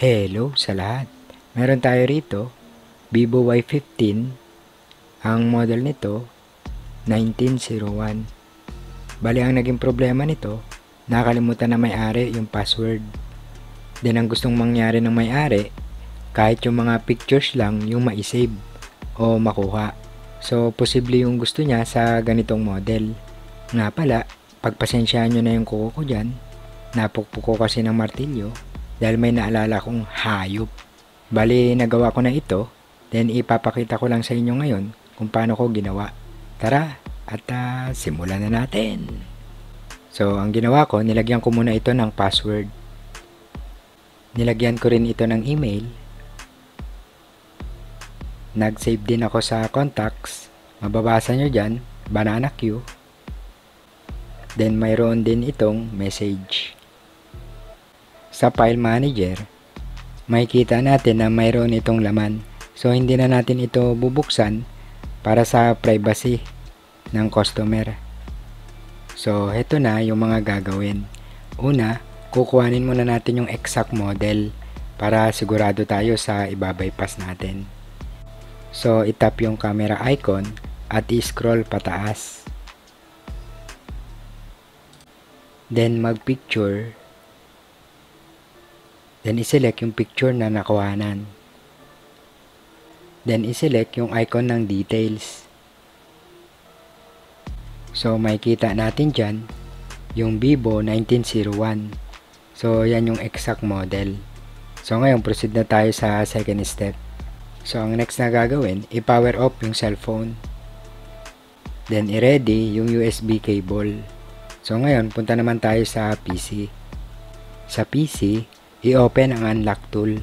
Hello sa lahat. Meron tayo rito, Vivo Y15. Ang model nito, 1901. Bali ang naging problema nito, nakalimutan na may-ari yung password. Then ang gustong mangyari ng may-ari, kahit yung mga pictures lang yung ma-save o makuha. So, posible yung gusto niya sa ganitong model. Nga pala, pagpasensyahan nyo na yung kuko ko dyan, napukpuk ko kasi ng martilyo dahil may naalala kong hayop. Bali, nagawa ko na ito, then ipapakita ko lang sa inyo ngayon kung paano ko ginawa. Tara, at simulan na natin. So, ang ginawa ko, nilagyan ko muna ito ng password. Nilagyan ko rin ito ng email. Nag-save din ako sa contacts. Mababasa nyo dyan, Banana Q. Then mayroon din itong message. Sa file manager, makikita natin na mayroon itong laman. So hindi na natin ito bubuksan para sa privacy ng customer. So heto na yung mga gagawin. Una, kukuhanin muna natin yung exact model para sigurado tayo sa ibabypass natin. So itap yung camera icon at i-scroll pataas. Then mag-picture. Then i-select yung picture na nakuhanan. Then i-select yung icon ng details. So makikita natin dyan yung Vivo 1901. So yan yung exact model. So ngayon proceed na tayo sa second step. So ang next na gagawin, i-power off yung cellphone. Then i-ready yung USB cable. So ngayon punta naman tayo sa PC. Sa PC, i-open ang unlock tool.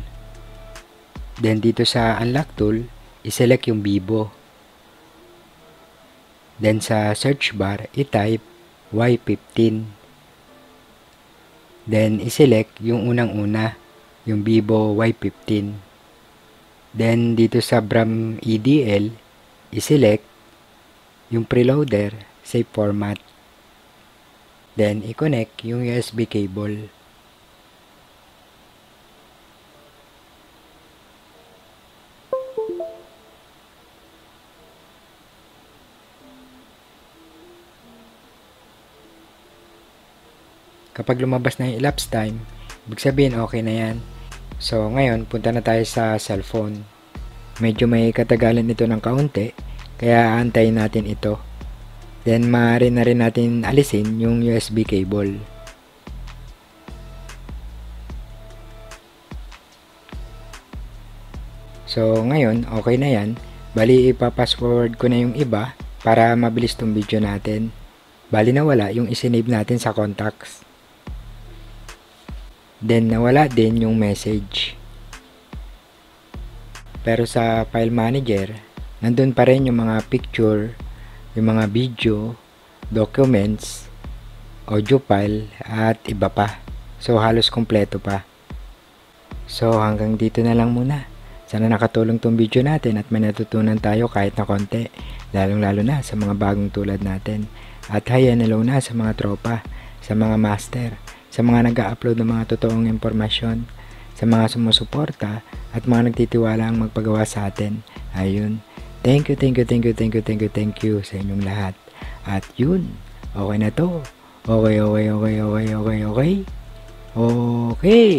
Then dito sa unlock tool, i-select yung Vivo. Then sa search bar, i-type Y15. Then i-select yung unang-una, yung Vivo Y15. Then dito sa BRAM EDL, i-select yung preloader, save format. Then i-connect yung USB cable. Kapag lumabas na yung elapsed time, ibig sabihin okay na yan. So ngayon, punta na tayo sa cellphone. Medyo may katagalan ito ng kaunti, kaya aantayin natin ito. Then maaari na rin natin alisin yung USB cable. So ngayon, okay na yan. Bali ipa-fast-forward ko na yung iba para mabilis tong video natin. Bali nawala yung isinave natin sa contacts. Then nawala din yung message. Pero sa file manager, nandun pa rin yung mga picture, yung mga video, documents, audio file, at iba pa. So halos kompleto pa. So hanggang dito na lang muna. Sana nakatulong tong video natin at may natutunan tayo kahit na konti. Lalong lalo na sa mga bagong tulad natin. At hi and hello na sa mga tropa, sa mga master, sa mga nag-upload ng mga totoong impormasyon, sa mga sumusuporta at mga nagtitiwala ang magpagawa sa atin. Ayun. Thank you sa inyong lahat. At yun, okay na to. Okay. Okay.